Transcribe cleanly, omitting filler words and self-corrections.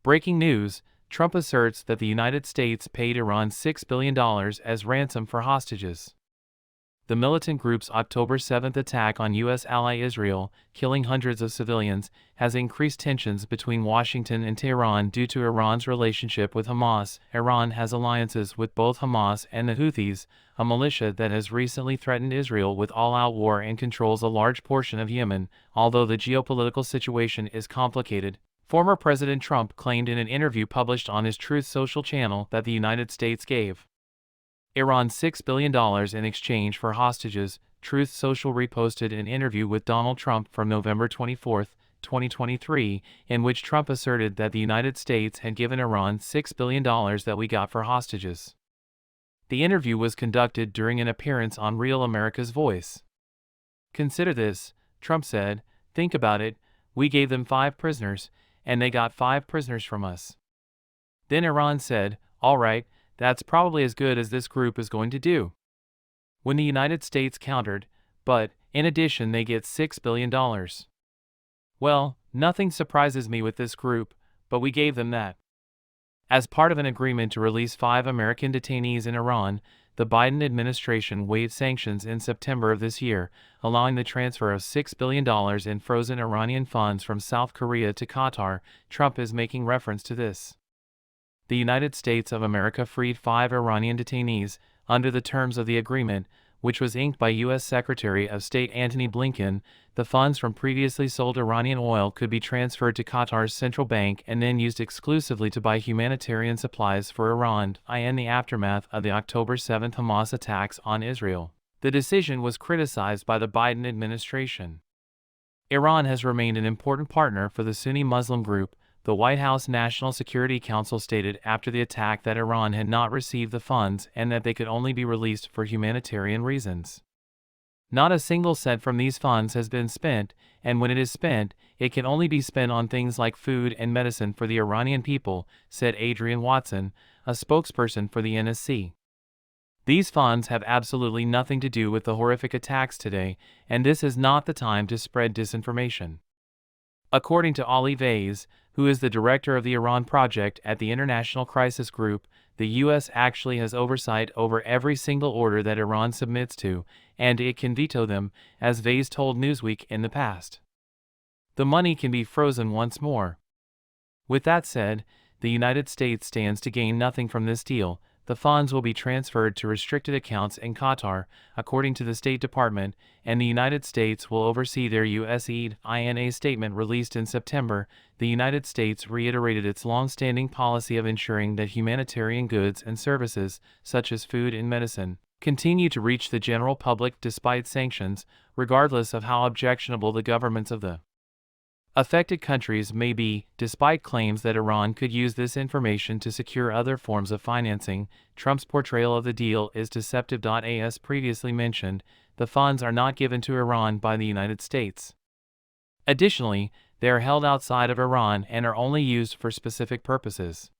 Breaking news: Trump asserts that the United States paid Iran $6 billion as ransom for hostages. The militant group's October 7th attack on U.S. ally Israel, killing hundreds of civilians, has increased tensions between Washington and Tehran due to Iran's relationship with Hamas. Iran has alliances with both Hamas and the Houthis, a militia that has recently threatened Israel with all-out war and controls a large portion of Yemen. Although the geopolitical situation is complicated, former President Trump claimed in an interview published on his Truth Social channel that the United States gave Iran $6 billion in exchange for hostages. Truth Social reposted an interview with Donald Trump from November 24, 2023, in which Trump asserted that the United States had given Iran $6 billion that we got for hostages. The interview was conducted during an appearance on Real America's Voice. "Consider this," Trump said. "Think about it. We gave them 5 prisoners, and they got 5 prisoners from us." Then Iran said, "All right, that's probably as good as this group is going to do." When the United States countered, "But, in addition they get $6 billion. Well, nothing surprises me with this group, but we gave them that." As part of an agreement to release 5 American detainees in Iran, the Biden administration waived sanctions in September of this year, allowing the transfer of $6 billion in frozen Iranian funds from South Korea to Qatar. Trump is making reference to this. The United States of America freed 5 Iranian detainees under the terms of the agreement, which was inked by U.S. Secretary of State Antony Blinken. The funds from previously sold Iranian oil could be transferred to Qatar's central bank and then used exclusively to buy humanitarian supplies for Iran. In the aftermath of the October 7 Hamas attacks on Israel, the decision was criticized by the Biden administration. Iran has remained an important partner for the Sunni Muslim group, the White House National Security Council stated after the attack that Iran had not received the funds and that they could only be released for humanitarian reasons. Not a single cent from these funds has been spent, and when it is spent, it can only be spent on things like food and medicine for the Iranian people, said Adrian Watson, a spokesperson for the NSC. These funds have absolutely nothing to do with the horrific attacks today, and this is not the time to spread disinformation. According to Ali Vaiz, who is the director of the Iran project at the International Crisis Group, the U.S. actually has oversight over every single order that Iran submits to, and it can veto them, as Vaiz told Newsweek in the past. The money can be frozen once more. With that said, the United States stands to gain nothing from this deal. The funds will be transferred to restricted accounts in Qatar, according to the State Department, and the United States will oversee their USAID. In a statement released in September, the United States reiterated its long-standing policy of ensuring that humanitarian goods and services, such as food and medicine, continue to reach the general public despite sanctions, regardless of how objectionable the governments of the affected countries may be. Despite claims that Iran could use this information to secure other forms of financing, Trump's portrayal of the deal is deceptive. As previously mentioned, the funds are not given to Iran by the United States. Additionally, they are held outside of Iran and are only used for specific purposes.